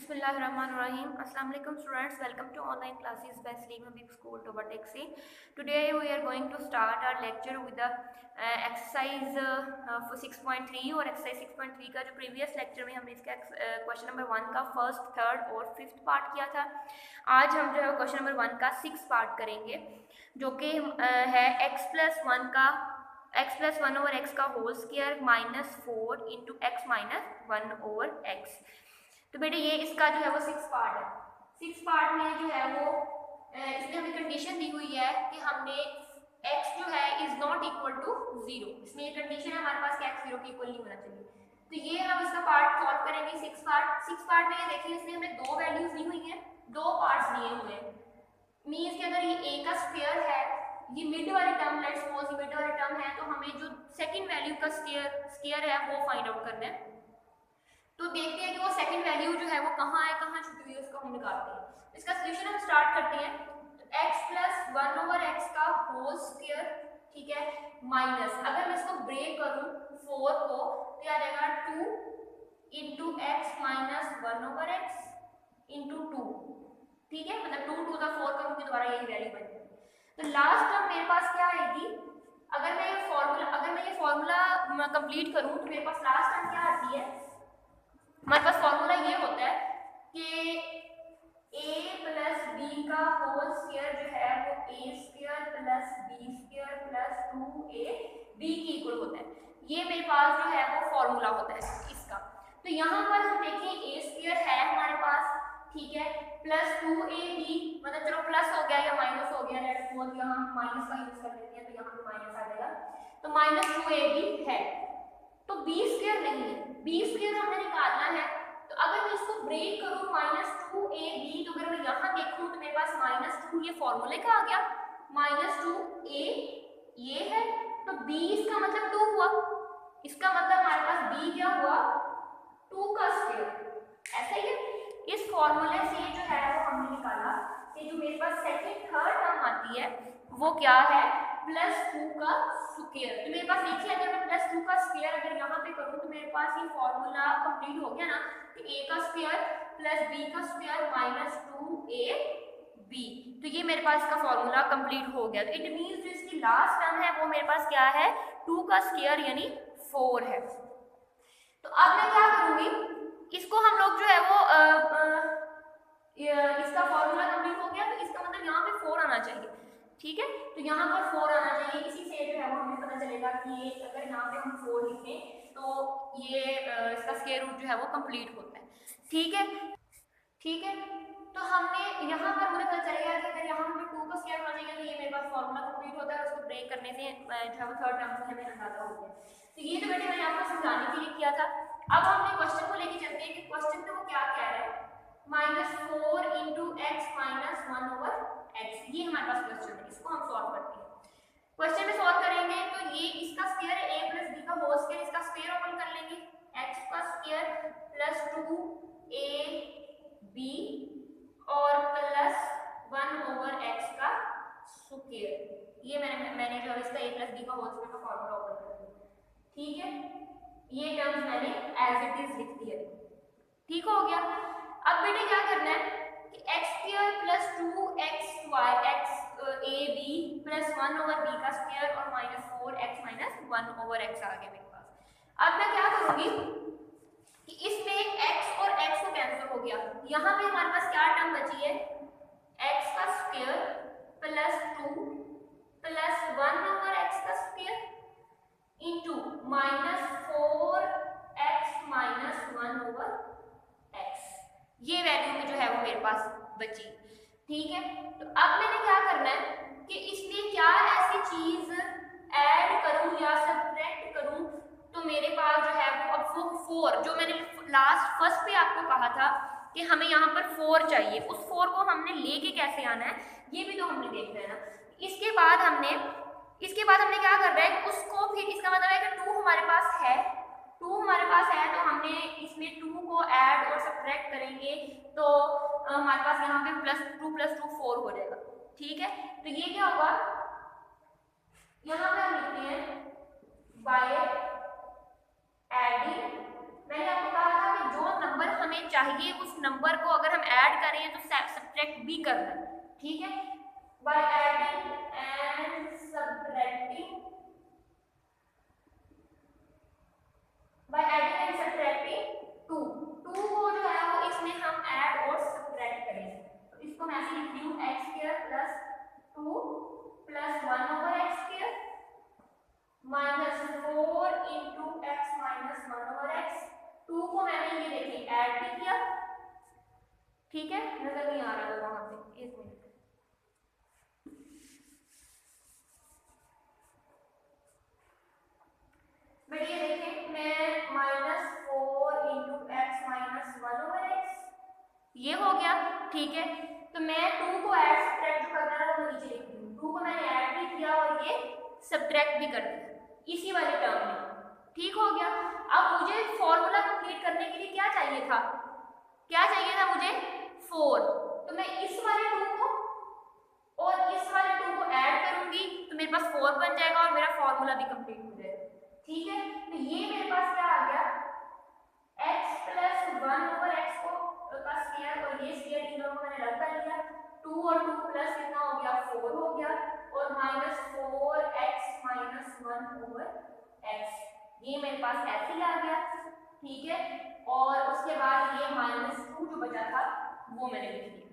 Bismillahirrahmanirrahim. Assalamu alaikum students. Welcome to online classes by Slim Habib School Tobatex. Today we are going to start our lecture with the exercise for 6.3 और exercise 6.3 का जो previous lecture में हमने इसका question number 1 का first, third और fifth part किया था। आज हम जो है क्वेश्चन नंबर 1 का 6 पार्ट करेंगे जो कि है x प्लस 1 का x प्लस 1 ओवर एक्स का whole square minus 4 into x minus 1 over x. तो बेटे ये इसका जो है वो 6 पार्ट है। 6 पार्ट में जो है वो इसमें हमें कंडीशन दी हुई है कि हमने x जो है इज नॉट इक्वल टू 0। इसमें ये कंडीशन है हमारे पास कि x 0 के इक्वल नहीं होना चाहिए। तो ये हम इसका पार्ट सॉल्व करेंगे। 6 पार्ट में ये देखिए इसमें हमें दो वैल्यूज दी हुई हैं, दो पार्ट्स दिए हुए हैं। मींस कि अगर ये a का स्क्वायर है, ये मिड वाली टर्म, लेट्स सपोज ये मिड वाली टर्म है, तो हमें जो सेकंड वैल्यू का स्क्वायर है वो फाइंड आउट करना है। तो देखते हैं कि वो सेकंड वैल्यू जो है वो कहाँ है, कहाँ छुपी हुई है, उसको हम निकालते हैं। इसका सॉल्यूशन हम स्टार्ट करते हैं। तो x प्लस 1 ओवर एक्स का होल स्क्वायर, ठीक है, माइनस, अगर मैं इसको ब्रेक करूं 4 को तो आ जाएगा 2 into x minus 1 over x into 2, ठीक है, मतलब 2 टू द 4 करूंगी दोबारा यही वैल्यू बनेगी। तो लास्ट टर्म मेरे पास क्या आएगी, अगर मैं ये फॉर्मूला कंप्लीट करूं तो मेरे पास लास्ट टर्म क्या आती है, हमारे पास फॉर्मूला ये होता है कि a प्लस बी का होल स्क्वायर जो है वो a square plus b square plus 2a b के इक्वल होता है। ये मेरे पास जो है वो फॉर्मूला होता है इसका। तो यहाँ पर हम देखें a स्क्वायर है हमारे पास, ठीक है, प्लस 2ab, मतलब चलो प्लस हो गया या माइनस हो गया, लेट्स सपोज यहाँ माइनस का यूज कर लेते हैं तो यहाँ पे माइनस आ जाएगा, तो माइनस 2ab है। तो b स्क्वायर नहीं है, b स्क्वायर हमने निकालना है। तो अगर मैं इसको ब्रेक करूं माइनस 2ab, तो अगर मैं यहाँ देखूं तो मेरे पास माइनस 2 ये फॉर्मूले का आ गया, माइनस 2a ये है, तो b इसका मतलब 2 हुआ। इसका मतलब हमारे पास b क्या हुआ, 2 का स्क्वायर। ऐसा ही है, इस फॉर्मूले से जो है वो हमने निकाला कि जो मेरे पास सेकंड थर्ड टर्म आती है वो क्या है, प्लस 2 का स्क्वायर। तो मेरे पास देखिए अगर मैं प्लस 2 का स्क्वायर अगर यहाँ पे करूँ तो मेरे पास ये फॉर्मूला कंप्लीट हो गया ना, कि a का स्क्वायर प्लस b का स्क्वायर माइनस 2ab, तो ये मेरे पास का फॉर्मूला कंप्लीट हो गया। तो इट मींस जो इसकी लास्ट टर्म है वो मेरे पास क्या है, 2 का स्क्वायर यानी 4 है। तो अब मैं क्या करूँगी, इसको हम लोग जो है वो इसका फॉर्मूला कंप्लीट हो गया, तो इसका मतलब यहाँ पे 4 आना चाहिए, ठीक है। तो यहाँ पर 4 आना चाहिए, इसी से जो है वो हमें पता चलेगा कि ये अगर यहाँ पे हम 4 लिखें तो ये इसका स्क्वायर रूट जो है वो कंप्लीट होता है, ठीक है, ठीक है। तो हमने यहाँ पर मुझे पता चलेगा कि अगर यहाँ हमें 2 का स्क्वायर होना चाहिए तो ये मेरे पास फॉर्मूला कंप्लीट होता है, और उसको ब्रेक करने से जो है वो थर्ड टर्म से हमें अंदाजा हो गया। तो ये तो बेटे मैंने आपको समझाने के लिए किया था। अब हमने क्वेश्चन को लेके चलते हैं कि क्वेश्चन में वो क्या कह रहा है, minus 4 into x minus 1 over x, ये हमारे पास क्वेश्चन है, इसको हम सॉल्व करते हैं। क्वेश्चन में सॉल्व करेंगे तो ये इसका स्क्वायर है a प्लस b का होल स्क्वायर, इसका स्क्वायर ओपन कर लेंगे, x का स्क्वायर प्लस 2ab और प्लस 1 ओवर x का स्क्वायर। ये मैंने जो इसका a प्लस b का होल स्क्वायर का फॉर्मूला ओपन कर दिया, ठीक है। ये टर्म्स मैंने एज इट इज लिख दिया, ठीक हो गया। अब बेटे क्या करना है कि x square plus 2xy x a b plus 1 over b का स्क्वायर और minus 4x minus 1 over x आ गया मेरे पास। अब मैं क्या करूंगी कि इसमें x और x को कैंसिल हो गया, यहाँ पे हमारे पास क्या टर्म बची है, x का square plus 2 plus 1 over x का square into minus 4x minus 1 over x, ये वैल्यू में जो है वो मेरे पास बची, ठीक है। तो अब मैंने क्या करना है कि इसमें क्या ऐसी चीज ऐड करूं या सब्ट्रैक्ट करूं, तो मेरे पास जो है वो अब वो 4 जो मैंने लास्ट फर्स्ट पे आपको कहा था कि हमें यहाँ पर 4 चाहिए, उस 4 को हमने लेके कैसे आना है ये भी तो हमने देखना है ना। इसके बाद हमने क्या करना है, उसको फिर इसका मतलब है कि 2 हमारे पास है, 2 हमारे पास है तो हमने इसमें 2 को ऐड और सब्ट्रैक्ट करेंगे तो हमारे पास यहाँ पे प्लस 2 4 हो जाएगा, ठीक है। तो ये क्या होगा, यहाँ पे हम लिखते हैं बाय एडिंग, मैंने आपको कहा था कि जो नंबर हमें चाहिए चाहिए उस नंबर को अगर हम ऐड करें तो सब्ट्रैक्ट भी करना है, ठीक है। By adding and subtracting, by adding and subtracting 2 को जो है वो इसमें हम ऐड और सब्ट्रैक्ट करेंगे। तो इसको मैं ऐसे लिख रही हूँ x square plus 2 plus 1 over x square minus 4 into x minus 1 over x. 2 को मैंने ये देखिए ऐड भी किया, ठीक है, नजर नहीं आ रहा होगा वहां पे, एक मिनट। बेटा ये देखिए मैं minus 4 into x minus 1 over x, ये हो गया, ठीक है। तो मैं 2 को ऐड सब्ट्रैक्ट जो करना है वो मैं नीचे लिख रही हूँ। 2 को मैंने ऐड भी किया और ये सब्ट्रैक्ट भी कर दिया इसी वाले टर्म में, ठीक हो गया। अब मुझे फॉर्मूला कंप्लीट करने के लिए क्या चाहिए था, क्या चाहिए था मुझे 4। तो मैं इस वाले 2 को और इस वाले 2 को ऐड करूंगी तो मेरे पास 4 बन जाएगा और मेरा फॉर्मूला भी कंप्लीट हो जाएगा, ठीक है। तो ये मेरे पास क्या आ गया x प्लस 1 ओवर x का स्क्वायर और ये स्क्वायर इन दोनों को मैंने रद्द कर लिया। 2 और 2 प्लस कितना हो गया 4 हो गया और minus 4x minus 1 over x, ये मेरे पास ऐसे ही आ गया, ठीक है। और उसके बाद ये माइनस 2 जो बचा था वो मैंने लिख लिया,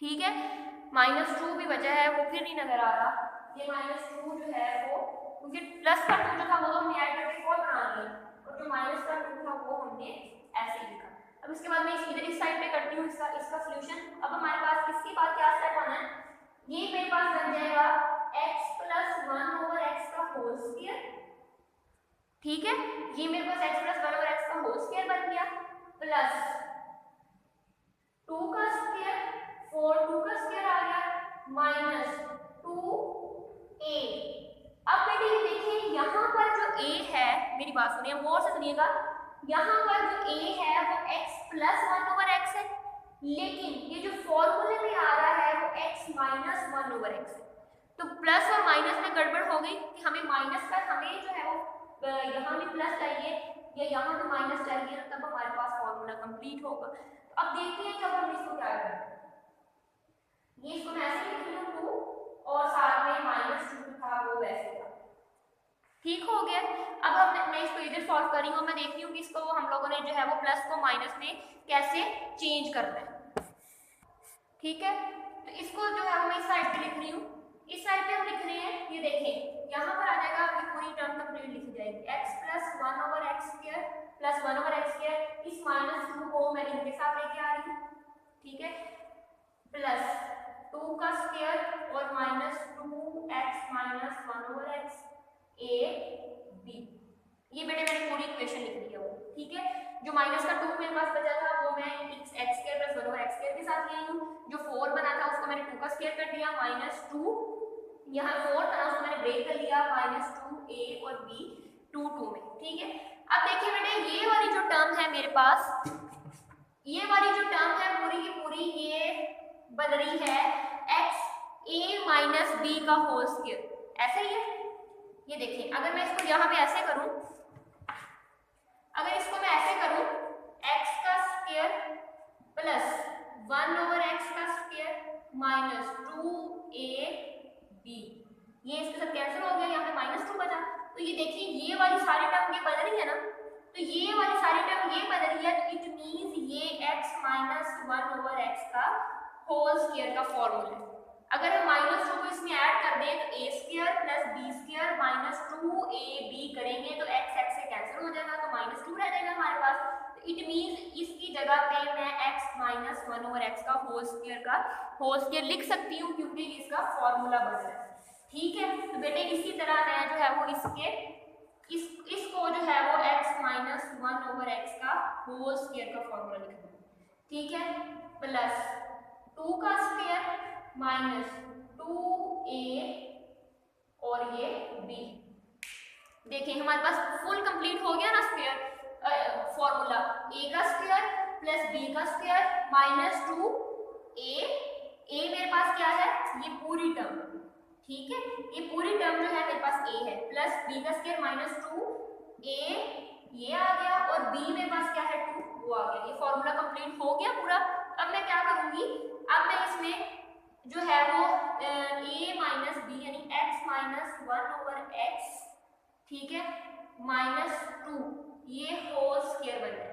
ठीक है। माइनस 2 भी बचा है, वो फिर नहीं नजर आ रहा। ये माइनस 2 जो है वो, क्योंकि प्लस का 2 जो था वो तो हमने ऐड करके 4 बना लिया और जो माइनस का 2 था वो हमने ऐसे ही लिखा। अब इसके बाद मैं इधर इस साइड पे करती हूँ इसका सॉल्यूशन। अब हमारे पास इसके बाद क्या स्टेप आना है, ये मेरे पास बन जाएगा x प्लस 1 ओवर x का होल स्क्वायर, ठीक है। ये मेरे पास x प्लस 1 ओवर x का होल स्क्वायर बन गया प्लस 2 का स्क्वायर, 4 2 का स्क्वायर आ गया माइनस 2a। अब बेटे ये देखिए यहाँ पर जो a है, मेरी बात सुनिए गौर से सुनिएगा, यहाँ पर जो a है वो x प्लस 1 ओवर x है, लेकिन ये जो फॉर्मूले में आ रहा है वो x माइनस 1 ओवर x है। तो प्लस और माइनस में गड़बड़ हो गई कि हमें माइनस का हमें जो है वो यहाँ भी प्लस चाहिए या यहाँ भी माइनस चाहिए, तब हमारे पास फॉर्मूला कंप्लीट होगा। तो अब देखते हैं कि अब हम इसको क्या करें। ये इसको मैं ऐसे लिख रही हूँ 2 और साथ में माइनस 2 था वो वैसे था, ठीक हो गया। अब मैं इसको इधर सॉल्व कर रही हूँ, मैं देख रही हूँ कि इसको हम लोगों ने जो है वो प्लस को माइनस में कैसे चेंज करना है, ठीक है। तो इसको जो है मैं इस साइड पे लिख रही हूँ, इस साइड पे हम लिख रहे हैं, ये देखें यहाँ पर आ जाएगा, ये पूरी टर्म कंप्लीट लिखी जाएगी x plus 1 over x square plus 1 over x square, इस माइनस 2 को मैं इनके साथ लेके आ रही हूँ, ठीक है, प्लस 2 का स्क्वायर और minus 2x minus 1 over x a b। ये बेटे मैंने पूरी इक्वेशन लिख ली है वो, ठीक है। जो माइनस का 2 मेरे पास बचा था वो मैं x square plus 1 over x square के साथ ले आई हूँ। जो 4 बना था उसको मैंने 2 का स्क्वायर कर दिया माइनस 2, यहाँ 4 था उसको मैंने ब्रेक कर लिया माइनस 2a और b 2 में, ठीक है। अब देखिए बेटे ये वाली जो टर्म है मेरे पास, ये वाली जो टर्म है पूरी की पूरी ये बन रही है x a माइनस b का होल स्क्वायर, ऐसे ही है। ये देखिए अगर मैं इसको यहाँ पे ऐसे करूं, अगर इसको मैं ऐसे करूं x का स्क्वायर प्लस 1 ओवर x का स्क्वायर माइनस 2ab, ये इसके साथ कैंसिल हो गया, यहाँ पे माइनस 2 बचा। तो ये देखिए ये वाली सारी टर्म ये बन रही है ना, तो ये वाली सारी टर्म ये बन रही है, तो इट मींस ये x माइनस 1 ओवर x का होल स्क्वायर का फॉर्मूला है। अगर हम माइनस 2 को इसमें ऐड कर दें तो a square plus b square minus 2ab करेंगे तो x से कैंसिल हो जाएगा, तो माइनस 2 रह जाएगा हमारे पास। तो इट मींस इसकी जगह पे मैं x माइनस 1 ओवर x का होल स्क्वायर लिख सकती हूँ, क्योंकि इसका फॉर्मूला बन रहा है, ठीक है। तो बेटे इसी तरह मैं जो है वो इसको जो है वो x माइनस 1 ओवर x का होल स्क्वायर का फॉर्मूला लिख दूँ, ठीक है, प्लस 2 का स्क्वायर माइनस 2a और ये b। देखिए हमारे पास फुल कंप्लीट हो गया ना स्क्वायर फॉर्मूला, a का स्क्वायर प्लस b का स्क्वायर माइनस 2a मेरे पास क्या है ये पूरी टर्म, ठीक है, ये पूरी टर्म जो है मेरे पास a है, प्लस b का स्क्वायर माइनस 2a ये आ गया और b मेरे पास क्या है 2 वो आ गया। ये फॉर्मूला कंप्लीट हो गया पूरा। अब मैं क्या करूंगी, अब मैं इसमें जो है वो a माइनस बी यानी x माइनस 1/x, ठीक है, माइनस 2 ये होल स्क्वायर बन जाए।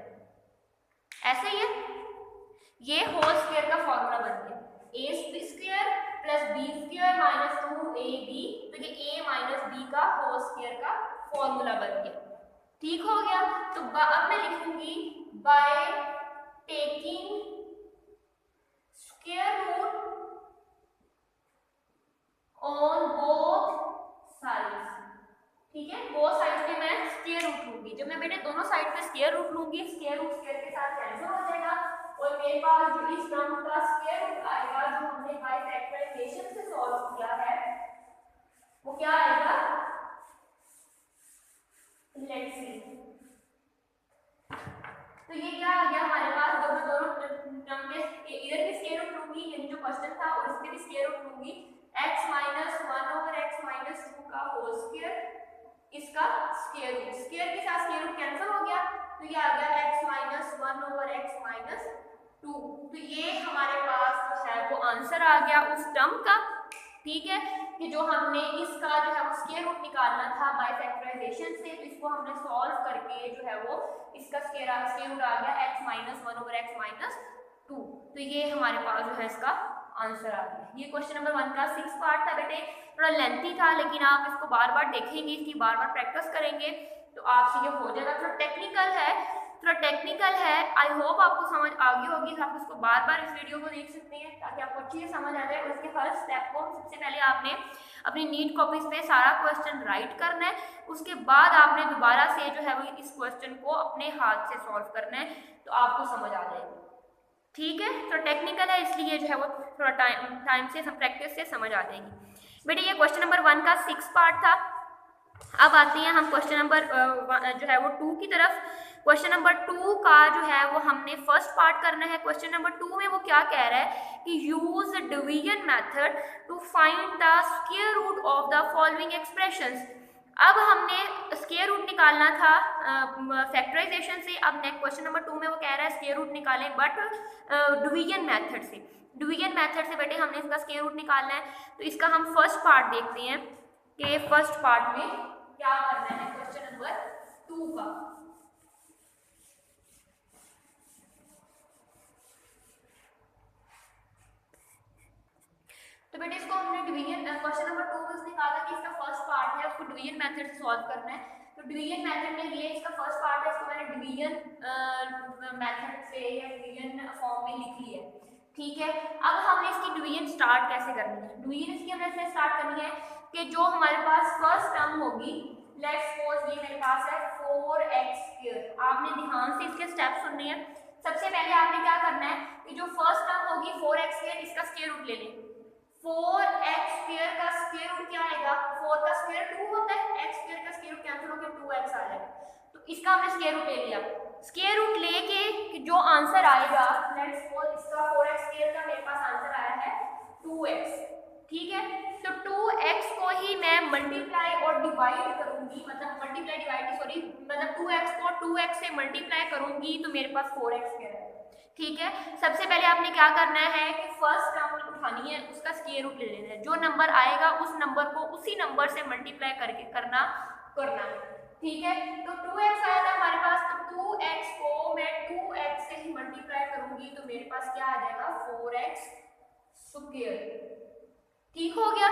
ऐसे ही है, ये होल स्क्वायर का फॉर्मूला बन गया a square plus b square minus 2ab, तो ये a माइनस b का होल स्क्वायर का फॉर्मूला बन गया। ठीक हो गया। तो अब मैं लिखूंगी by taking square root on both sides, ठीक है, बोथ साइड्स पे मैं स्क्वायर रूट लूंगी। जब मैं बेटे दोनों साइड पे स्क्वायर रूट लूंगी, स्क्वायर रूट स्क्वायर के साथ कैंसिल हो जाएगा और मेरे पास जो इस टर्म का स्क्वायर रूट आएगा जो हमने बाय फैक्टराइजेशन से सॉल्व किया है वो क्या आएगा, लेट्स सी। तो ये क्या आ गया हमारे पास, जब मैं दोनों टर्म में इधर भी स्क्वायर रूट लूंगी यानी जो क्वेश्चन था और इसके भी स्क्वायर रूट लूंगी, x माइनस 1/x माइनस 2 का होल स्क्वायर, इसका स्क्वायर रूट, स्क्वायर के साथ स्क्वायर रूट कैंसिल हो गया तो ये आ गया x माइनस 1/x माइनस 2। तो ये हमारे पास जो है वो आंसर आ गया उस टर्म का, ठीक है, कि जो हमने इसका जो है वो स्क्वायर रूट निकालना था बाय फैक्टराइजेशन से, तो इसको हमने सॉल्व करके जो है वो इसका स्क्वायर रूट आ गया x माइनस 1/x माइनस 2। तो ये हमारे पास जो है इसका आंसर आ गया। ये क्वेश्चन नंबर 1 का 6 पार्ट था बेटे, थोड़ा लेंथी था लेकिन आप इसको बार बार देखेंगे, इसकी बार बार प्रैक्टिस करेंगे तो आपसे ये हो जाएगा। थोड़ा टेक्निकल है, आई होप आपको समझ आ गई होगी। आप इसको बार बार इस वीडियो को देख सकते हैं ताकि आपको अच्छी से समझ आ जाए। और इसके हर स्टेप को सबसे पहले आपने अपनी नीट कॉपीज पे सारा क्वेश्चन राइट करना है, उसके बाद आपने दोबारा से जो है वो इस क्वेश्चन को अपने हाथ से सॉल्व करना है तो आपको समझ आ जाएगी, ठीक है। तो टेक्निकल है इसलिए जो है वो थोड़ा टाइम से प्रैक्टिस से समझ आ जाएगी। बेटे ये क्वेश्चन नंबर 1 का 6 पार्ट था। अब आते हैं हम क्वेश्चन नंबर जो है वो 2 की तरफ। क्वेश्चन नंबर 2 का जो है वो हमने फर्स्ट पार्ट करना है। क्वेश्चन नंबर 2 में वो क्या कह रहा है कि use division method to find the square root of the following expressions. अब हमने स्क्वायर रूट निकालना था फैक्टराइजेशन से। अब नेक्स्ट क्वेश्चन नंबर 2 में वो कह रहा है स्क्वायर रूट निकालें बट डिवीजन मेथड से। डिवीजन मेथड से बेटे हमने इसका स्क्वायर रूट निकालना है। तो इसका हम फर्स्ट पार्ट देखते हैं कि फर्स्ट पार्ट में क्या करना है क्वेश्चन नंबर 2 का। तो बेटे इसको हमने डिवीजन क्वेश्चन नंबर 2 में उसने कहा था कि इसका फर्स्ट पार्ट है उसको डिवीजन मेथड से सॉल्व करना है। तो डिवीजन मेथड में ये इसका फर्स्ट पार्ट है, इसको मैंने डिवीजन मेथड से या डिवीजन फॉर्म में लिख लिया है, ठीक है। अब हमने इसकी डिवीजन स्टार्ट कैसे करनी है। डिवीजन इसकी हमने ऐसे स्टार्ट करनी है कि जो हमारे पास फर्स्ट टर्म होगी, लेट्स सपोज ये मेरे पास है 4x²। आपने ध्यान से इसके स्टेप सुनने हैं। सबसे पहले आपने क्या करना है कि जो फर्स्ट टर्म होगी 4x², इसका स्क्वायर रूट ले लें। 4x² का स्क्वायर रूट क्या आएगा, 4 का स्क्वायर 2 होता है, x² का स्क्वायर रूट कैंसिल होकर 2x आ जाएगा। तो इसका हमने स्क्वायर रूट ले लिया। स्क्वायर रूट लेके जो आंसर आएगा, लेट्स सपोज इसका 4x² का मेरे पास आंसर आया है 2x, ठीक है। तो 2x को ही मैं मल्टीप्लाई और डिवाइड करूंगी, मतलब मल्टीप्लाई डिवाइड सॉरी, मतलब 2x को 2x से मल्टीप्लाई करूंगी तो मेरे पास 4x² है, ठीक है। सबसे पहले आपने क्या करना है कि फर्स्ट टर्म उठानी है, उसका स्क्वायर रूट ले लेना है। जो नंबर आएगा उस नंबर को उसी नंबर से मल्टीप्लाई करके करना है, ठीक है। तो 2x आया था हमारे पास, तो 2x को मैं 2x से ही मल्टीप्लाई करूंगी तो मेरे पास क्या आ जाएगा 4x², ठीक हो गया।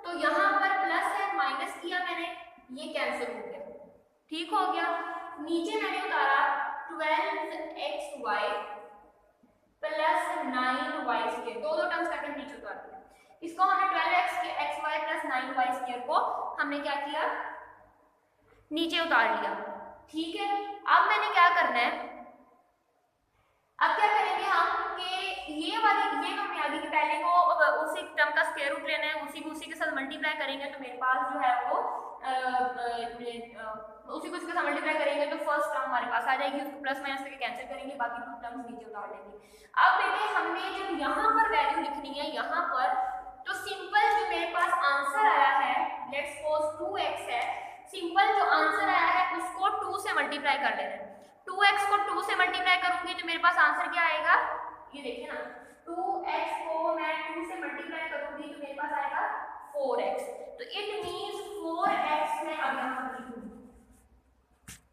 तो यहाँ पर प्लस है, माइनस किया मैंने, ये कैंसिल हो गया, ठीक हो गया। नीचे मैंने उतारा 12xy प्लस 9y², दो टर्म्स करके नीचे उतार दिया। इसको हमने 12xy प्लस 9y² को हमने क्या किया, नीचे उतार लिया, ठीक है। अब मैंने क्या करना है, अब क्या करेंगे हम कि ये वाली ये हमने आगे के पहले को उसी टर्म का स्क्वायर रूट लेना है, उसी के साथ मल्टीप्लाई करेंगे तो मेरे पास जो है वो उसी को इसके साथ मल्टीप्लाई करेंगे तो फर्स्ट टर्म हमारे पास आ जाएगी, उसको प्लस माइनस करके कैंसिल करेंगे, बाकी 2 टर्म्स नीचे उतार लेंगे। अब बेटे हमने जब यहाँ पर वैल्यू लिखनी है, यहाँ पर तो सिंपल जो मेरे पास आंसर आया है, लेट्स सपोज 2x है, सिंपल जो आंसर आया है उसको 2 से मल्टीप्लाई मल्टीप्लाई कर लेना है। 2x को 2 से मल्टीप्लाई करूंगी तो मेरे पास आंसर क्या आएगा, ये देखिए ना, 2x को मैं 2 से मल्टीप्लाई करूंगी तो मेरे पास आएगा 4x। तो इट मींस 4x मैं अब यहाँ पर लिखूंगी,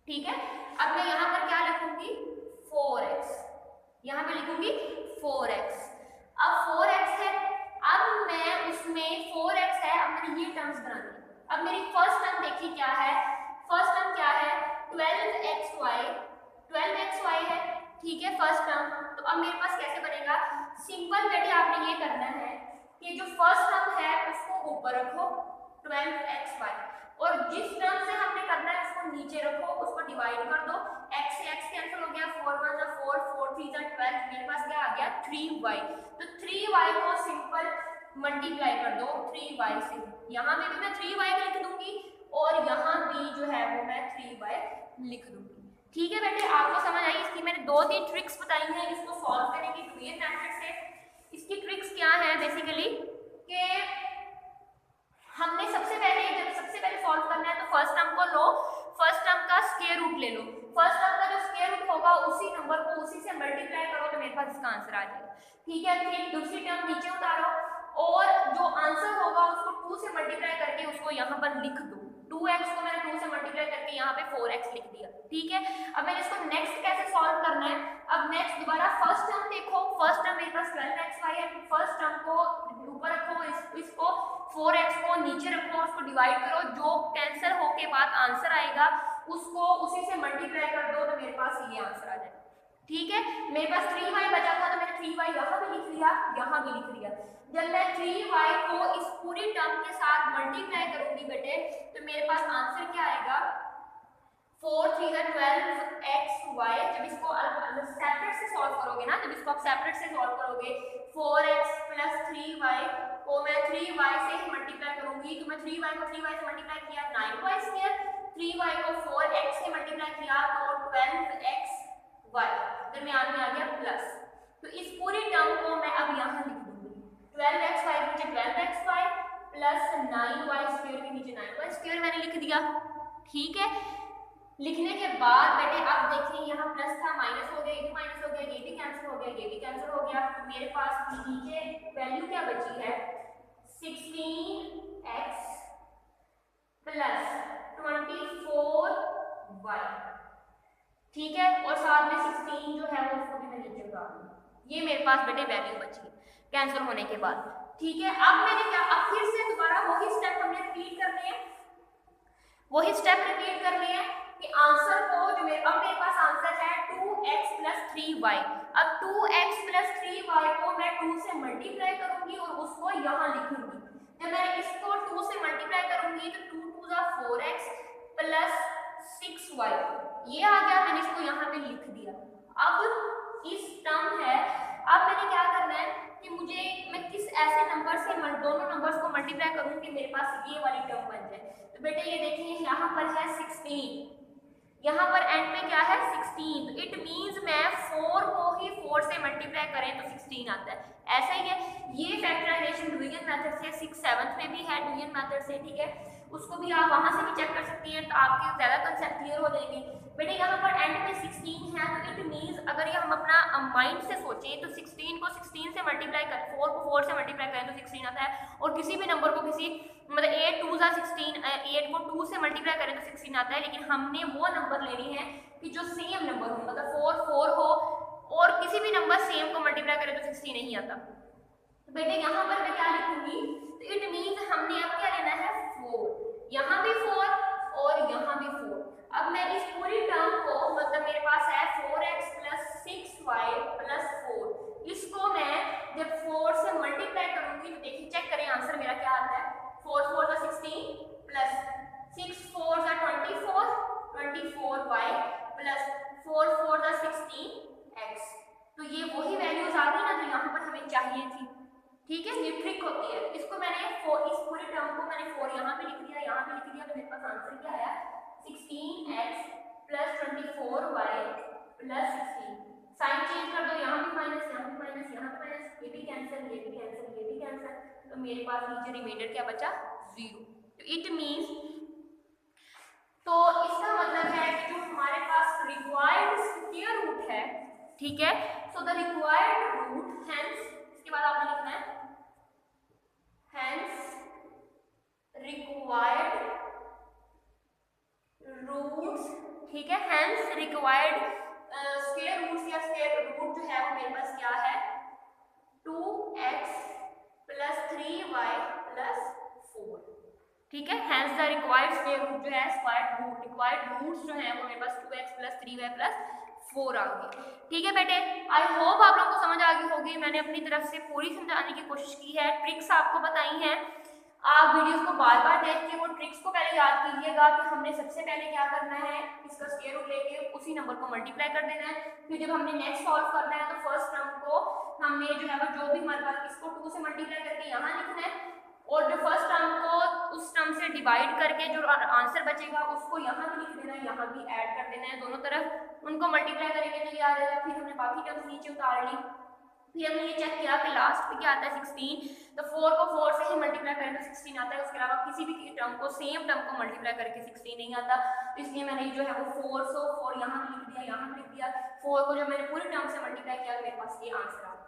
ठीक है। अब मैं यहाँ पर क्या लिखूंगी, 4x, यहाँ पे लिखूंगी 4x। अब 4x है, अब मैं उसमें 4x है, अब मैंने ये टर्म्स बना दी। अब मेरी फर्स्ट टर्म देखिए क्या है, फर्स्ट टर्म क्या है, 12xy है, ठीक है फर्स्ट टर्म। तो अब मेरे पास कैसे बनेगा, सिंपल बेटे आपने ये करना है कि जो फर्स्ट टर्म है उसको ऊपर रखो 12xy, और जिस टर्म से हमने करना है उसको नीचे रखो, उसको डिवाइड कर दो, x से x कैंसिल हो गया, 4 1 जा 4, 4 3 जा 12, मेरे पास क्या आ गया 3y। तो 3y को सिंपल मल्टीप्लाई कर दो 3y से, यहाँ पे भी मैं 3y लिख दूंगी और यहाँ भी जो है वो मैं 3y लिख दूंगी, ठीक है बेटे। आपको समझ आई, इसकी मैंने 2-3 ट्रिक्स बताई हैं इसको सॉल्व करने की डुयन मेथड से। इसकी ट्रिक्स क्या है बेसिकली कि हमने सबसे पहले सॉल्व करना है तो फर्स्ट टर्म को लो, फर्स्ट टर्म का स्क्वायर रूट ले लो, फर्स्ट टर्म का जो स्क्वायर रूट होगा उसी नंबर को उसी से मल्टीप्लाई करो तो मेरे पास इसका आंसर आ जाएगा, ठीक है। फिर दूसरी टर्म नीचे उतारो और जो आंसर होगा उसको 2 से मल्टीप्लाई करके उसको यहाँ पर लिख दो, 2x को मैंने 2 से मल्टीप्लाई करके यहाँ पे 4x लिख दिया, ठीक है। अब मैंने इसको नेक्स्ट कैसे सॉल्व करना है, अब नेक्स्ट दोबारा फर्स्ट टर्म देखो, फर्स्ट टर्म मेरे पास 12xy है, फर्स्ट टर्म को ऊपर रखो, इसको 4x को नीचे रखो, उसको डिवाइड करो, जो कैंसिल होके बाद आंसर आएगा उसको उसी से मल्टीप्लाई कर दो तो मेरे पास ये आंसर आ जाएगा, ठीक है। मेरे पास 3y बचा था तो मैंने 3y यहाँ भी लिख लिया, यहाँ भी लिख लिया। जब मैं 3y को इस पूरी टर्म के साथ मल्टीप्लाई करूंगी बेटे तो मेरे पास आंसर क्या आएगा, 4 3 12xy। जब इसको सेपरेट से सॉल्व करोगे ना, जब इसको आप सेपरेट से सॉल्व करोगे 4x + 3y को मैं 3y से ही मल्टीप्लाई करूंगी, तो मैं 3y को 3y से मल्टीप्लाई किया 9y², 3y को 4x से मल्टीप्लाई किया तो 12xy, दरमियान में आ गया प्लस। तो इस पूरी टर्म को मैं अब यहाँ लिख दूंगी, 12xy के नीचे 12xy प्लस 9y² के नीचे 9y² मैंने लिख दिया, ठीक है। लिखने के बाद बेटे अब देखिए यहाँ प्लस था माइनस हो गया, ये भी माइनस हो गया, ये भी कैंसिल हो गया, ये भी कैंसिल हो गया, तो मेरे पास नीचे वैल्यू क्या बची है, 16x + 24y, ठीक है। और साथ में 16 जो है वो उसको भी मैं नीचे उतार दूँ, ये मेरे पास बेटे वैल्यू बची कैंसिल होने के बाद, ठीक है। अब मैंने क्या, अब फिर से दोबारा वही स्टेप हमने रिपीट करने हैं, वही स्टेप रिपीट करने हैं कि आंसर को जो अब मेरे पास आंसर है 2x + 3y। अब 2x + 3y को मैं 2 से मल्टीप्लाई करूंगी और उसको यहाँ लिखूंगी। जब मैं इसको 2 से मल्टीप्लाई करूंगी तो 2 2 जा 4x + 6y, ये आ गया, मैंने इसको यहाँ पे लिख दिया। अब इस टर्म है, अब मैंने क्या करना है कि मैं किस ऐसे नंबर से दोनों नंबर्स को मल्टीप्लाई करूँ कि मेरे पास ये वाली टर्म बन जाए। तो बेटे ये देखिए यहाँ पर है 16, यहाँ पर एंड में क्या है 16, तो इट मींस मैं 4 को ही 4 से मल्टीप्लाई करें तो 16 आता है, ऐसा ही है। ये फैक्टराइजेशन डुयन मेथड से 6 7th में भी है डुयन मेथड से, ठीक है, उसको भी आप वहां से भी चेक कर सकती हैं, तो आपके ज्यादा कंसेप्ट क्लियर हो जाएंगे। बेटे यहाँ पर एंड में 16 है तो इट मींस अगर ये हम अपना माइंड से सोचें तो 16 को 16 से मल्टीप्लाई करें, 4 को 4 से मल्टीप्लाई करें तो 16 आता है, और किसी भी नंबर को किसी मतलब 8 2 जा 16, 8 को 2 से मल्टीप्लाई करें तो 16 आता है, लेकिन हमने वो नंबर लेनी है कि जो सेम नंबर हो, मतलब 4 4 हो और किसी भी नंबर सेम को मल्टीप्लाई करें तो 16 नहीं आता। तो बेटे यहाँ पर मैं क्या लिखूंगी, तो इट मींस हमने अब क्या लेना है 4, यहाँ भी 4 और यहाँ भी 4। अब मैं इस पूरी टर्म को, मतलब मेरे पास है 4x + 6y + 4, इसको मैं जब 4 से मल्टीप्लाई करूंगी तो देखिए चेक करें आंसर मेरा क्या आता है, 4 4 जा 16 प्लस 6 4 जा 24 24y प्लस 4 4 जा 16x। तो ये वही वैल्यूज आ गई ना जो यहाँ पर हमें चाहिए थी, ठीक है। ये ट्रिक होती है, इसको मैंने इस पूरे टर्म को मैंने 4 यहाँ पे लिख दिया, यहाँ पे लिख दिया, तो मेरे पास आंसर क्या आया 16x + 24y + 16। साइन चेंज कर दो, यहाँ भी माइनस, यहाँ भी माइनस, यहाँ भी माइनस, ये भी कैंसिल, ये भी कैंसिल, ये भी कैंसिल, तो मेरे पास नीचे रिमाइंडर क्या बचा 0। तो इट मींस, तो इसका मतलब है कि जो हमारे पास ठीक है। So the required root, hence इसके बाद आपने लिखना है हेंस रिक्वायर्ड रूट्स, ठीक है। हेंस रिक्वायर्ड स्क्वायर रूट्स या स्क्वायर रूट जो है वो मेरे पास क्या है 2x + 3y + 4, ठीक है। Hence the required square root जो है रिक्वायर्ड रूट्स जो है वो मेरे पास 2x + 3y + 4 आ गए, ठीक है बेटे। आई होप आप लोगों को समझ आ गई होगी, मैंने अपनी तरफ से पूरी समझाने की कोशिश की है, ट्रिक्स आपको बताई हैं। आप वीडियोस को बार बार देख के वो ट्रिक्स को पहले याद कीजिएगा कि हमने सबसे पहले क्या करना है, इसका स्क्वायर रूट लेके उसी नंबर को मल्टीप्लाई कर देना है। फिर जब हमने नेक्स्ट सॉल्व करना है तो फर्स्ट टर्म को हमने जो है वो जो भी हमारे पास इसको 2 से मल्टीप्लाई करके यहाँ लिखना है, और जो फर्स्ट टर्म को उस टर्म से डिवाइड करके जो आंसर बचेगा उसको यहाँ भी लिख देना है, यहाँ भी ऐड कर देना है, दोनों तरफ उनको मल्टीप्लाई करेंगे तो ये आ जाएगा। फिर हमने बाकी टर्म्स नीचे उतार ली, फिर हमने ये चेक किया कि लास्ट में क्या आता है 16, तो 4 को 4 से ही मल्टीप्लाई करें तो 16 आता है, उसके अलावा किसी भी टर्म को सेम टर्म को मल्टीप्लाई करके 16 नहीं आता। तो इसलिए मैंने जो है वो 4 यहाँ लिख दिया, यहाँ लिख दिया, 4 को जब मैंने पूरी टर्म से मल्टीप्लाई किया मेरे पास ये आंसर आ गया।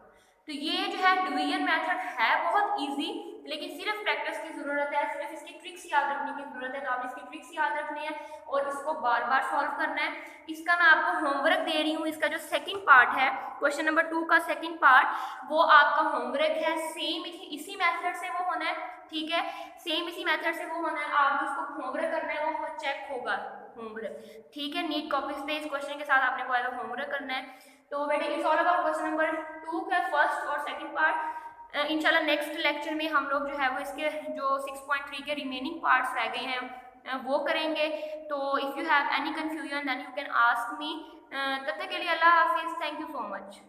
तो ये जो है डिवीजन मेथड है बहुत इजी, लेकिन सिर्फ प्रैक्टिस की जरूरत है, सिर्फ इसकी ट्रिक्स याद रखने की जरूरत है। तो आपने इसकी ट्रिक्स याद रखनी है और इसको बार बार सॉल्व करना है। इसका मैं आपको होमवर्क दे रही हूँ, इसका जो सेकंड पार्ट है क्वेश्चन नंबर 2 का सेकंड पार्ट वो आपका होमवर्क है। सेम इसी मेथड से वो होना है, ठीक है, सेम इसी मेथड से वो होना है। आप उसको होमवर्क करना है, वो चेक होगा होमवर्क, ठीक है। नीट कॉपीज पे इस क्वेश्चन के साथ आपने को होमवर्क करना है। तो बेटे it's all about question number 2 का फर्स्ट और सेकंड पार्ट। इंशाल्लाह नेक्स्ट लेक्चर में हम लोग जो है वो इसके जो 6.3 के रिमेनिंग पार्ट्स रह गए हैं वो करेंगे। तो if you have any confusion then you can ask me. तब तक के लिए अल्लाह हाफिज़, थैंक यू सो मच।